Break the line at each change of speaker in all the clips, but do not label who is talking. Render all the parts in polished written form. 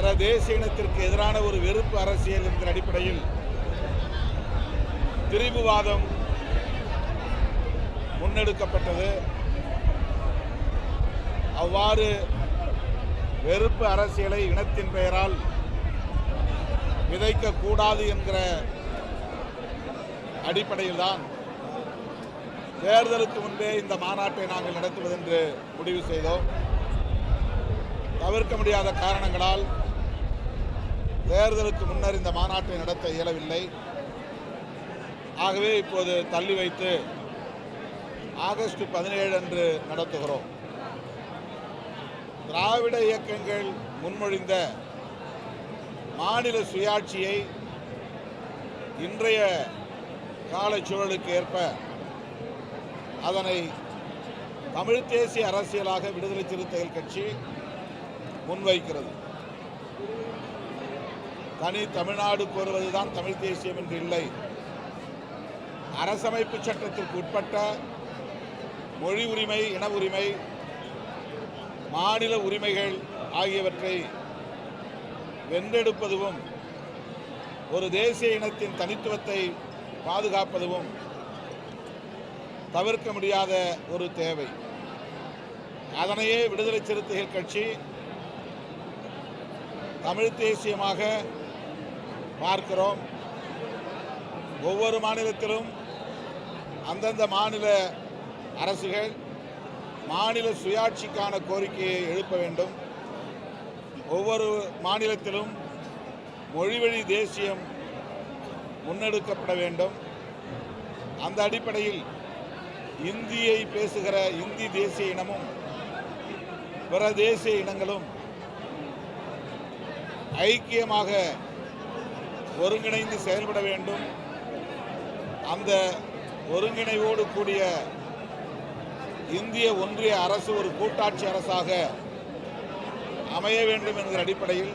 பிற தேசிய இனத்திற்கு எதிரான ஒரு வெறுப்பு அரசியல் என்கிற அடிப்படையில் திரிபுவாதம் முன்னெடுக்கப்பட்டது. அவ்வாறு வெறுப்பு அரசியலை இனத்தின் பெயரால் விதைக்கக்கூடாது என்கிற அடிப்படையில்தான் தேர்தலுக்கு முன்பே இந்த மாநாட்டை நாங்கள் நடத்துவதென்று முடிவு செய்தோம். தவிர்க்க முடியாத காரணங்களால் தேர்தலுக்கு முன்னர் இந்த மாநாட்டை நடத்த இயலவில்லை. ஆகவே இப்போது தள்ளி வைத்து ஆகஸ்ட் 17 அன்று நடத்துகிறோம். திராவிட இயக்கங்கள் முன்மொழிந்த மாநில சுயாட்சியை இன்றைய காலச்சூழலுக்கு ஏற்ப அதனை தமிழ் தேசிய அரசியலாக விடுதலை சிறுத்தைகள் கட்சி முன்வைக்கிறது. தனி தமிழ்நாடு கோருவதுதான் தமிழ் தேசியம் என்று இல்லை. அரசமைப்பு சட்டத்திற்கு உட்பட்ட மொழி உரிமை, இன உரிமை, மாநில உரிமைகள் ஆகியவற்றை வென்றெடுப்பதும் ஒரு தேசிய இனத்தின் தனித்துவத்தை பாதுகாப்பதும் தவிர்க்க முடியாத ஒரு தேவை. அதனையே விடுதலை சிறுத்தைகள் கட்சி தமிழ் தேசியமாக பார்க்கிறோம். ஒவ்வொரு மாநிலத்திலும் அந்தந்த மாநில அரசுகள் மாநில சுயாட்சிக்கான கோரிக்கையை எழுப்ப வேண்டும். ஒவ்வொரு மாநிலத்திலும் மொழிவழி தேசியம் முன்னெடுக்கப்பட வேண்டும். அந்த அடிப்படையில் இந்தியை பேசுகிற இந்தி தேசிய இனமும் பிற தேசிய இனங்களும் ஐக்கியமாக ஒருங்கிணைந்து செயல்பட வேண்டும். அந்த ஒருங்கிணைவோடு கூடிய இந்திய ஒன்றிய அரசு ஒரு கூட்டாட்சி அரசாக அமைய வேண்டும் என்கிற அடிப்படையில்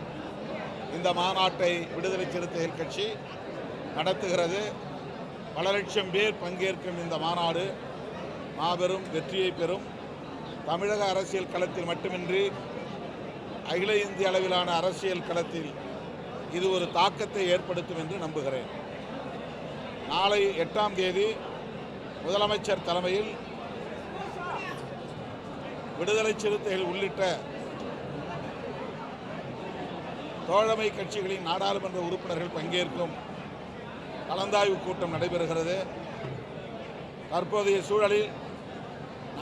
இந்த மாநாட்டை விடுதலை சிறுத்தைகள் கட்சி நடத்துகிறது. பல லட்சம் பேர் பங்கேற்கும் இந்த மாநாடு மாபெரும் வெற்றியை பெறும். தமிழக அரசியல் களத்தில் மட்டுமின்றி அகில இந்திய அளவிலான அரசியல் களத்தில் இது ஒரு தாக்கத்தை ஏற்படுத்தும் என்று நம்புகிறேன். நாளை 8ஆம் தேதி முதலமைச்சர் தலைமையில் விடுதலை சிறுத்தைகள் உள்ளிட்ட தோழமை கட்சிகளின் நாடாளுமன்ற உறுப்பினர்கள் பங்கேற்கும் கலந்தாய்வு கூட்டம் நடைபெறுகிறது. தற்போதைய சூழலில்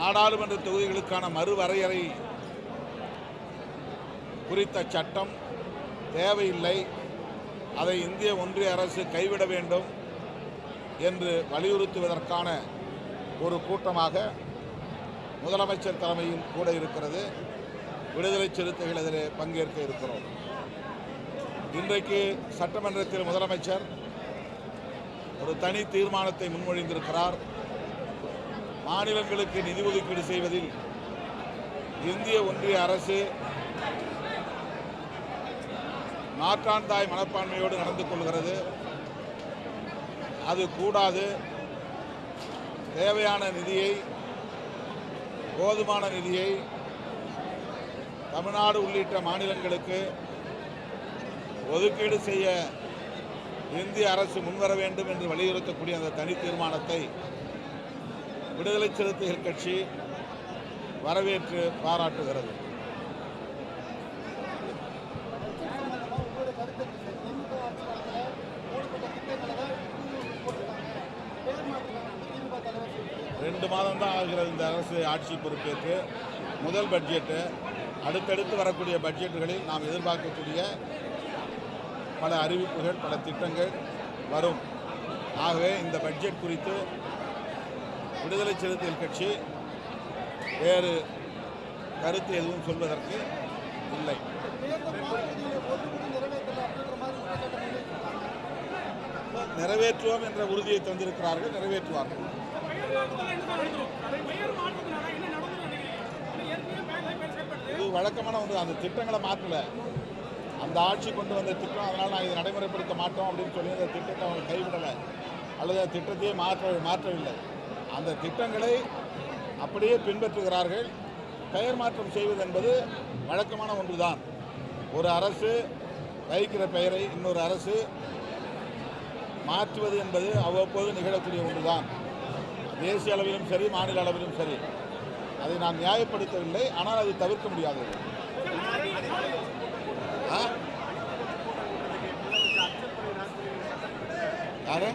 நாடாளுமன்ற தொகுதிகளுக்கான மறுவரையறை குறித்த சட்டம் தேவையில்லை, அதை இந்திய ஒன்றிய அரசு கைவிட வேண்டும் என்று வலியுறுத்துவதற்கான ஒரு கூட்டமாக முதலமைச்சர் தலைமையில் கூட இருக்கிறது. விடுதலை சிறுத்தைகள் இதில் பங்கேற்க இருக்கிறோம். இன்றைக்கு சட்டமன்றத்தில் முதலமைச்சர் ஒரு தனி தீர்மானத்தை முன்மொழிந்திருக்கிறார். மாநிலங்களுக்கு நிதி ஒதுக்கீடு செய்வதில் இந்திய ஒன்றிய அரசு நாற்றாந்தாய் மனப்பான்மையோடு நடந்து கொள்கிறது. அது கூடாது. தேவையான நிதியை, போதுமான நிதியை தமிழ்நாடு உள்ளிட்ட மாநிலங்களுக்கு ஒதுக்கீடு செய்ய இந்திய அரசு முன்வர வேண்டும் என்று வலியுறுத்தக்கூடிய அந்த தனி தீர்மானத்தை விடுதலை சிறுத்தைகள் கட்சி வரவேற்று பாராட்டுகிறது. ரெண்டு மாதம் தான் ஆகிறது இந்த அரசு ஆட்சி பொறுப்பேற்று. முதல் பட்ஜெட்டு, அடுத்தடுத்து வரக்கூடிய பட்ஜெட்டுகளில் நாம் எதிர்பார்க்கக்கூடிய பல அறிவிப்புகள், பல திட்டங்கள் வரும். ஆகவே இந்த பட்ஜெட் குறித்து விடுதலை சிறுத்தைகள் கட்சி வேறு கருத்து எதுவும் சொல்வதற்கு இல்லை. நிறைவேற்றுவோம் என்ற உறுதியை தந்திருக்கிறார்கள், நிறைவேற்றுவார்கள். இது வழக்கமான ஒன்று. அந்த திட்டங்களை மாற்றல, அந்த ஆட்சி கொண்டு வந்த திட்டம், அதனால் நான் இதை நடைமுறைப்படுத்த மாட்டோம் அப்படின்னு சொல்லி அந்த திட்டத்தை அவங்க கைவிடலை அல்லது அந்த திட்டத்தையே மாற்றவில்லை. அந்த திட்டங்களை அப்படியே பின்பற்றுகிறார்கள். பெயர் மாற்றம் செய்வது என்பது வழக்கமான ஒன்றுதான். ஒரு அரசு வைக்கிற பெயரை இன்னொரு அரசு மாற்றுவது என்பது அவ்வப்போது நிகழக்கூடிய ஒன்றுதான். தேசிய அளவிலும் சரி, மாநில அளவிலும் சரி. அதை நான் நியாயப்படுத்தவில்லை, ஆனால் அது தவிர்க்க முடியாதது. யாரு?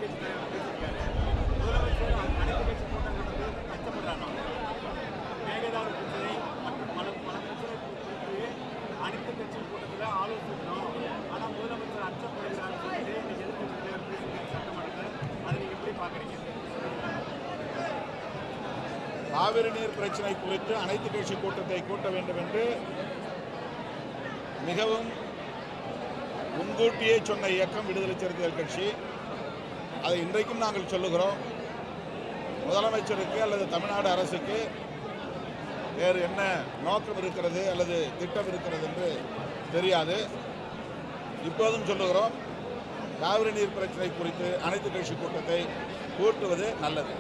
காவிரி நீர் பிரச்சனை குறித்து அனைத்து கட்சி கூட்டத்தை கூட்ட வேண்டும் என்று மிகவும் முன்கூட்டியே சொன்ன இயக்கம் விடுதலை சிறுத்தைகள் கட்சி. அதை இன்றைக்கும் நாங்கள் சொல்லுகிறோம். முதலமைச்சருக்கு அல்லது தமிழ்நாடு அரசுக்கு வேறு என்ன நோக்கம் இருக்கிறது அல்லது திட்டம் இருக்கிறது என்று தெரியாது. இப்போதும் சொல்லுகிறோம், காவிரி நீர் பிரச்சனை குறித்து அனைத்து கட்சி கூட்டத்தை கூட்டுவது நல்லது.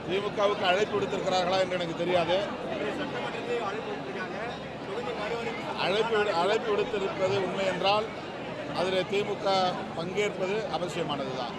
திமுகவுக்கு அழைப்பு விடுத்திருக்கிறார்களா என்று எனக்கு தெரியாது. அழைப்பு விடுத்திருப்பது உண்மை என்றால் அதில் திமுக பங்கேற்பது அவசியமானதுதான்.